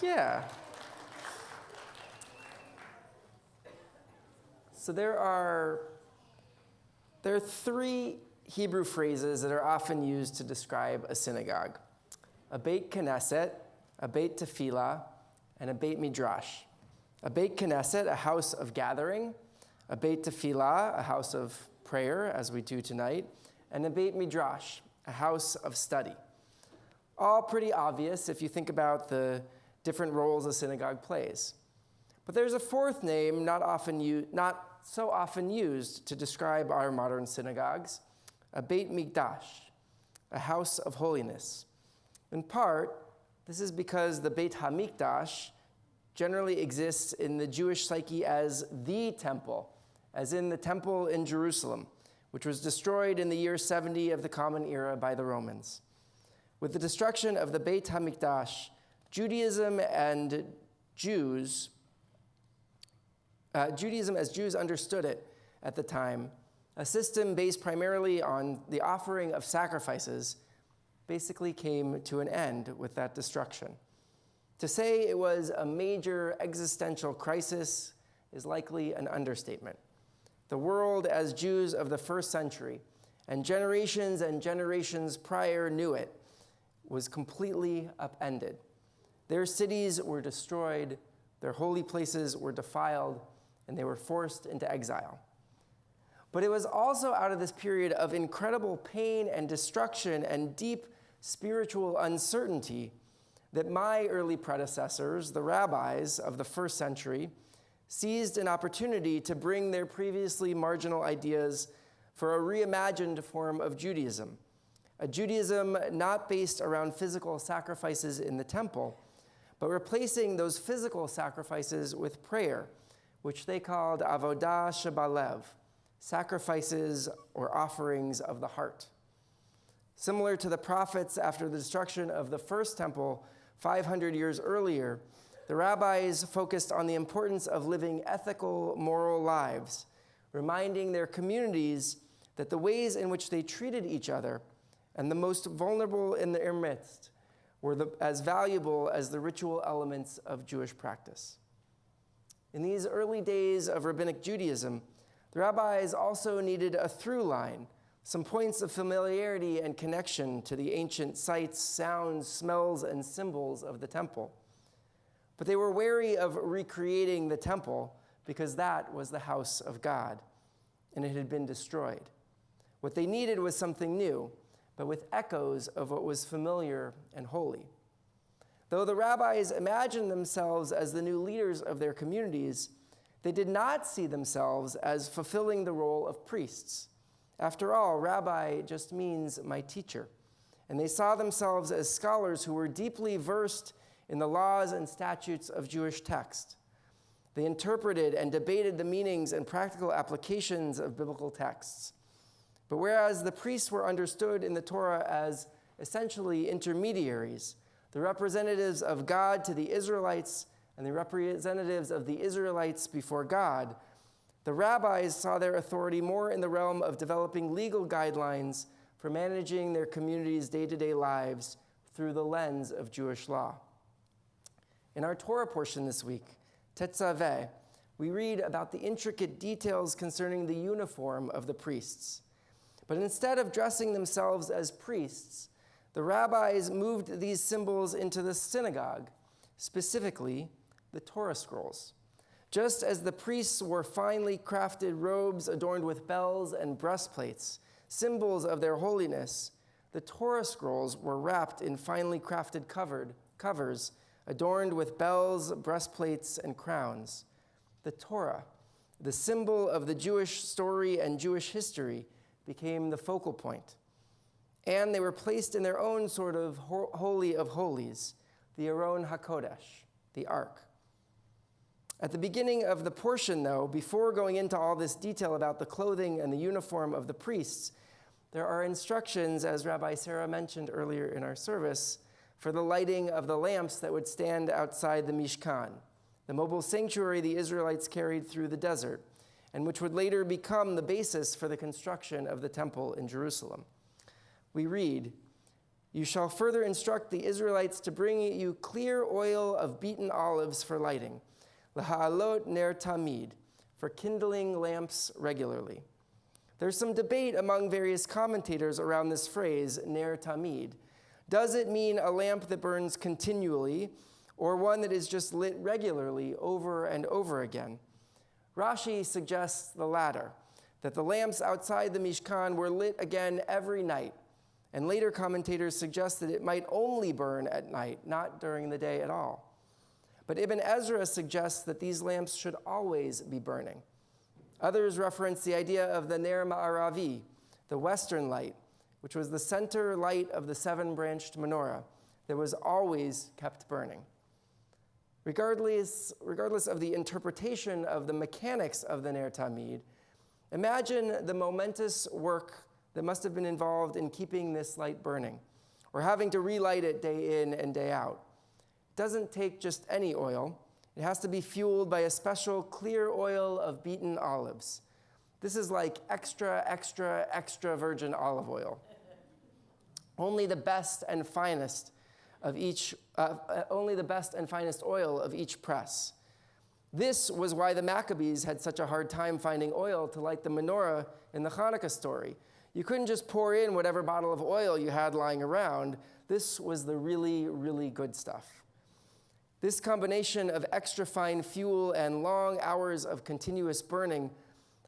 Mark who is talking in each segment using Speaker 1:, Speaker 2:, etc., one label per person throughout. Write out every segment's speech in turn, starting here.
Speaker 1: Yeah. So there are three Hebrew phrases that are often used to describe a synagogue: a Beit Knesset, a Beit Tefillah, and a Beit Midrash. A Beit Knesset, a house of gathering; a Beit Tefillah, a house of prayer, as we do tonight; and a Beit Midrash, a house of study. All pretty obvious if you think about the different roles a synagogue plays. But there's a fourth name not so often used to describe our modern synagogues: a Beit Mikdash, a house of holiness. In part, this is because the Beit HaMikdash generally exists in the Jewish psyche as the temple, as in the temple in Jerusalem, which was destroyed in the year 70 of the Common Era by the Romans. With the destruction of the Beit HaMikdash, Judaism as Jews understood it at the time, a system based primarily on the offering of sacrifices, basically came to an end with that destruction. To say it was a major existential crisis is likely an understatement. The world, as Jews of the first century, and generations prior knew it, was completely upended. Their cities were destroyed, their holy places were defiled, and they were forced into exile. But it was also out of this period of incredible pain and destruction and deep spiritual uncertainty that my early predecessors, the rabbis of the first century, seized an opportunity to bring their previously marginal ideas for a reimagined form of Judaism, a Judaism not based around physical sacrifices in the temple, but replacing those physical sacrifices with prayer, which they called avodah shebalev, sacrifices or offerings of the heart. Similar to the prophets after the destruction of the first temple 500 years earlier, the rabbis focused on the importance of living ethical, moral lives, reminding their communities that the ways in which they treated each other and the most vulnerable in their midst were as valuable as the ritual elements of Jewish practice. In these early days of rabbinic Judaism, the rabbis also needed a through line, some points of familiarity and connection to the ancient sights, sounds, smells, and symbols of the temple. But they were wary of recreating the temple because that was the house of God, and it had been destroyed. What they needed was something new, but with echoes of what was familiar and holy. Though the rabbis imagined themselves as the new leaders of their communities, they did not see themselves as fulfilling the role of priests. After all, rabbi just means my teacher. And they saw themselves as scholars who were deeply versed in the laws and statutes of Jewish text. They interpreted and debated the meanings and practical applications of biblical texts. But whereas the priests were understood in the Torah as essentially intermediaries, the representatives of God to the Israelites and the representatives of the Israelites before God, the rabbis saw their authority more in the realm of developing legal guidelines for managing their community's day-to-day lives through the lens of Jewish law. In our Torah portion this week, Tetzaveh, we read about the intricate details concerning the uniform of the priests. But instead of dressing themselves as priests, the rabbis moved these symbols into the synagogue, specifically the Torah scrolls. Just as the priests wore finely crafted robes adorned with bells and breastplates, symbols of their holiness, the Torah scrolls were wrapped in finely crafted covers adorned with bells, breastplates, and crowns. The Torah, the symbol of the Jewish story and Jewish history, became the focal point. And they were placed in their own sort of holy of holies, the Aron HaKodesh, the Ark. At the beginning of the portion, though, before going into all this detail about the clothing and the uniform of the priests, there are instructions, as Rabbi Sarah mentioned earlier in our service, for the lighting of the lamps that would stand outside the Mishkan, the mobile sanctuary the Israelites carried through the desert, and which would later become the basis for the construction of the temple in Jerusalem. We read, You shall further instruct the Israelites to bring you clear oil of beaten olives for lighting, laha'alot ner tamid, for kindling lamps regularly. There's some debate among various commentators around this phrase, ner tamid. Does it mean a lamp that burns continually, or one that is just lit regularly over and over again? Rashi suggests the latter, that the lamps outside the Mishkan were lit again every night, and later commentators suggest that it might only burn at night, not during the day at all. But Ibn Ezra suggests that these lamps should always be burning. Others reference the idea of the Ner Ma'aravi, the western light, which was the center light of the seven-branched menorah that was always kept burning. Regardless of the interpretation of the mechanics of the Ner Tamid, imagine the momentous work that must have been involved in keeping this light burning, or having to relight it day in and day out. It doesn't take just any oil. It has to be fueled by a special clear oil of beaten olives. This is like extra, extra, extra virgin olive oil. Only the best and finest of each, only the best and finest oil of each press. This was why the Maccabees had such a hard time finding oil to light the menorah in the Hanukkah story. You couldn't just pour in whatever bottle of oil you had lying around. This was the really, really good stuff. This combination of extra fine fuel and long hours of continuous burning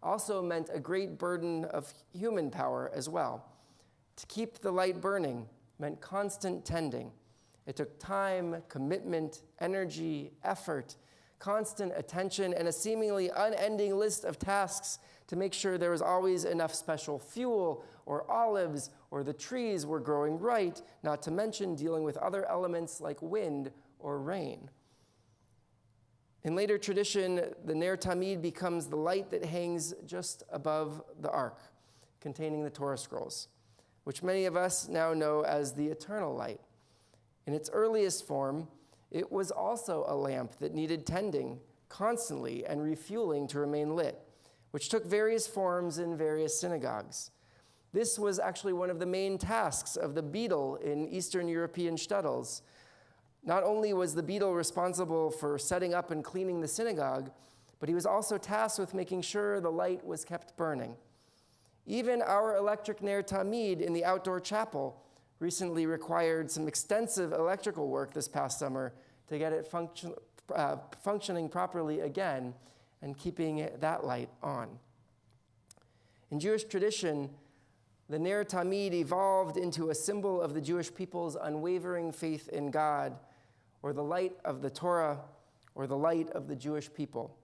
Speaker 1: also meant a great burden of human power as well. To keep the light burning meant constant tending. It took time, commitment, energy, effort, constant attention, and a seemingly unending list of tasks to make sure there was always enough special fuel or olives or the trees were growing right, not to mention dealing with other elements like wind or rain. In later tradition, the Ner Tamid becomes the light that hangs just above the ark, containing the Torah scrolls, which many of us now know as the eternal light. In its earliest form, it was also a lamp that needed tending constantly and refueling to remain lit, which took various forms in various synagogues. This was actually one of the main tasks of the beadle in Eastern European shtetls. Not only was the beadle responsible for setting up and cleaning the synagogue, but he was also tasked with making sure the light was kept burning. Even our electric Ner Tamid in the outdoor chapel recently required some extensive electrical work this past summer to get it functioning properly again and keeping that light on. In Jewish tradition, the Ner Tamid evolved into a symbol of the Jewish people's unwavering faith in God, or the light of the Torah, or the light of the Jewish people.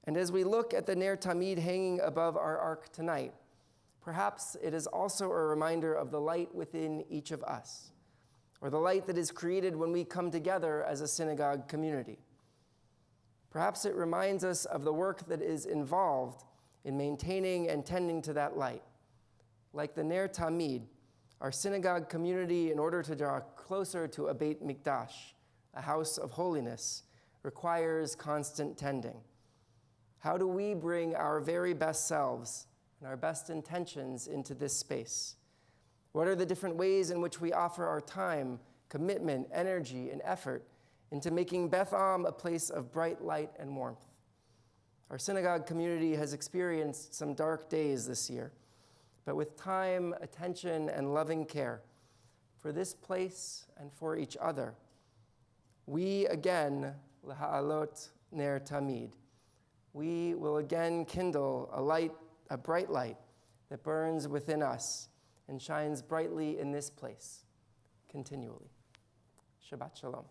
Speaker 1: And as we look at the Ner Tamid hanging above our ark tonight, perhaps it is also a reminder of the light within each of us, or the light that is created when we come together as a synagogue community. Perhaps it reminds us of the work that is involved in maintaining and tending to that light. Like the Ner Tamid, our synagogue community, in order to draw closer to a Beit Mikdash, a house of holiness, requires constant tending. How do we bring our very best selves and our best intentions into this space? What are the different ways in which we offer our time, commitment, energy, and effort into making Beth Am a place of bright light and warmth? Our synagogue community has experienced some dark days this year, but with time, attention, and loving care for this place and for each other, we again, laha'alot ner tamid, we will again kindle a bright light that burns within us and shines brightly in this place continually. Shabbat shalom.